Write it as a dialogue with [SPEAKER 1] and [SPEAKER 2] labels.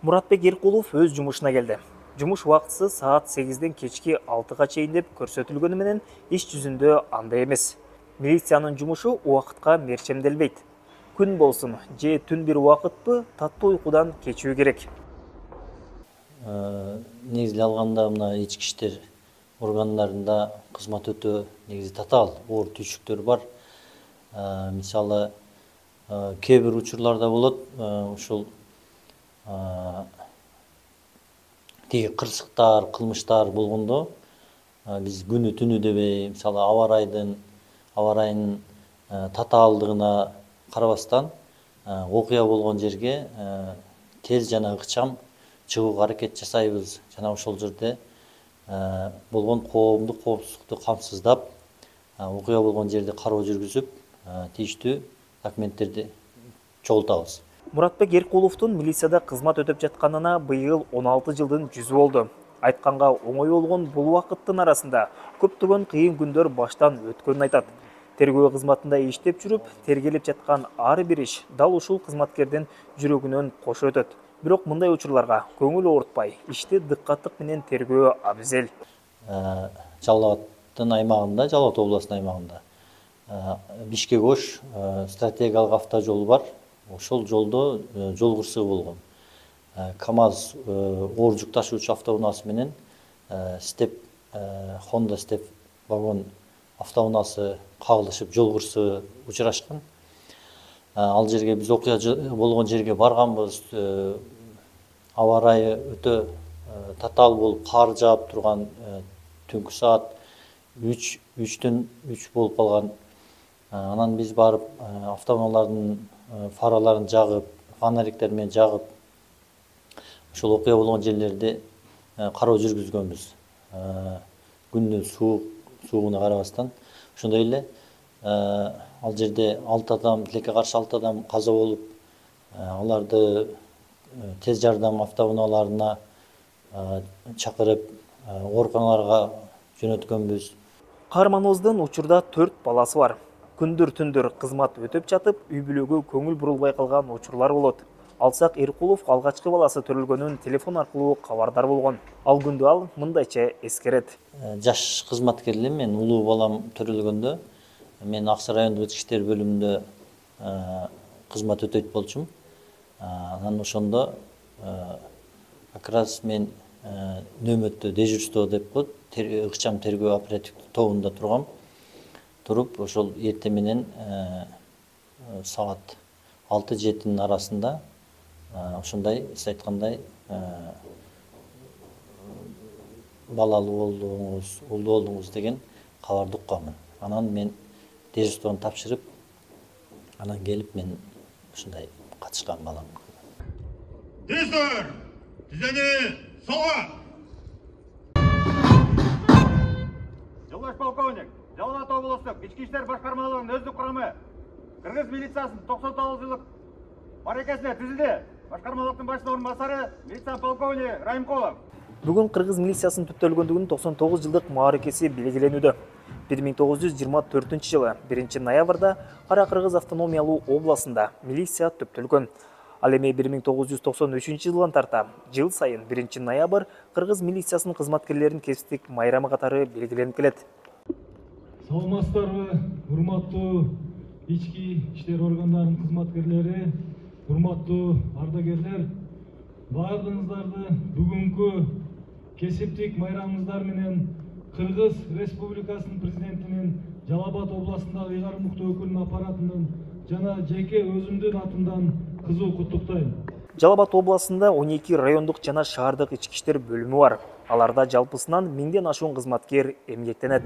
[SPEAKER 1] Muратбек Эркулов өз жумушуна келди. Жумуш убактысы саат 8-ден кечки 6-га чейин деп көрсөтүлгөнү менен иш жүзүндө андай эмес. Милициянын жумушу убакытка мерчемделбейт. Күн болсун же түн бир убакытпы таттуу уйкудан кечүү керек.
[SPEAKER 2] Негизи алганда мына ички иштер органдарында кызмат өтө негизи татаал оор түйшүктөр бар. Мисалы кээ бир учурларда болот, ушул тиги кырсыктар, кылмыштар болгондо биз күнү түнү дебей, мисалы аба райынын татаалдыгына карабастан окуя болгон жерге тез жана ыкчам чыгууга аракет жасайбыз. Жана ошол жерде болгон коомдук коопсуздукту камсыздап, окуя болгон жерде кароо жүргүзүп, тийиштүү документтерди чогултабыз.
[SPEAKER 1] Muratбек Эркуловдун милицияда кызмат өтөп жатканына быйыл 16 жылдын жүзү болду. Айтканга оңой болгон бул убакыттын арасында көптөгөн кыйын күндөр баштан өткөнүн айтат. Тергөө кызматында иштеп жүрүп, тергелип жаткан ар бир иш дал ушул кызматкердин жүрөгүнөн кошо өтөт. Бирок мындай учурларга көңүл оорутпай, ишти дыккаттык менен тергөө абзел.
[SPEAKER 2] Жалал Абадтын аймагында, Жалал Абад областынын аймагында Бишкек-Ош стратегиялык автожол бар. Ошол жолдо жол кырсыгы болгон. КАМАЗ оор жүк ташуучу автоунаасы менен Honda Step вагон автоунаасы кагылышып жол кырсыгы учурашкан. Ал жерге биз окуя болгон жерге барганбыз. Аба ырайы өтө татаал болуп, кар жаап турган, түнкү саат 3 болуп калган. Анан биз барып автоунаалардын фараларын жагып, фонариктерди менен жагып, ошол окуя болгон жерлерди кароо жүргүзгөнбүз. Күндүн суугуна карабастан. Ошондой эле ал жерде 6 адам, тилекке каршы 6 адам каза болуп, аларды тез жардам автоунааларына чакырып, ооруканаларга жөнөткөнбүз.
[SPEAKER 1] Каарманыбыздын учурда 4 баласы бар. Күндүр-түндүр кызмат өтөп жатып, үй бүлөгө көңүл бурулбай калган учурлар болот. Алсак Эркулов алгачкы баласы төрөлгөнүн телефон аркылуу кабардар болгон. Ал күндү ал мындайча эскерет.
[SPEAKER 2] Жаш кызматкерлер мен улуу балам төрөлгөндө мен Аксы райондук ички иштер бөлүмүндө кызмат өтөйт болчумун. Анан ошондо как раз мен нөмөттө дежурство деп коет, ыкчам тергөө оперативдик тобунда туруп, ошол эртең менен саат 6-7-нин арасында ошондой сиз айткандай балалуу болдуңуз деген кабарды укканмын. Анан мен дежурствону тапшырып, анан келип мен ушундай катышкан балам.
[SPEAKER 3] Дежур! Тизени солға! Жолдаш полковник, Жалал Абад облустук ички иштер башкармалыгынын өздүк курамы Кыргыз милициясынын 99 жылдык баракесине түзүлдү. Башкармалыктын баш орун басары милиция полковник Райымкулов.
[SPEAKER 1] Бүгүн Кыргыз милициясынын түптөлгөндүгүнүн 99 жылдык мааракеси белгиленүүдө. 1924 жылы 1 ноябрда Кара Кыргыз автономиялуу областында милиция түптөлгөн. Ал эми 1993 жылдан тарта жыл сайын 1 ноябрь Кыргыз милициясынын кызматкерлеринин кесиптик майрамы катары белгиленип келет.
[SPEAKER 4] Саламатсыздарбы, урматтуу ички иштер органдарынын кызматкерлери, урматтуу ардагерлер, баардыгыңыздарды бүгүнкү кесиптик майрамыңыздар менен Кыргыз Республикасынын президентинин Жалал Абад областындагы ыйгарым уктуу өкүлүнүн аппаратынын жана жеке өзүмдүн атымдан кызуу куттуктайм.
[SPEAKER 1] Жалал Абад областында 12 райондук жана шаардык ички иштер бөлүмү бар. Аларда жалпысынан 1000ден ашуун кызматкер эмгектенет.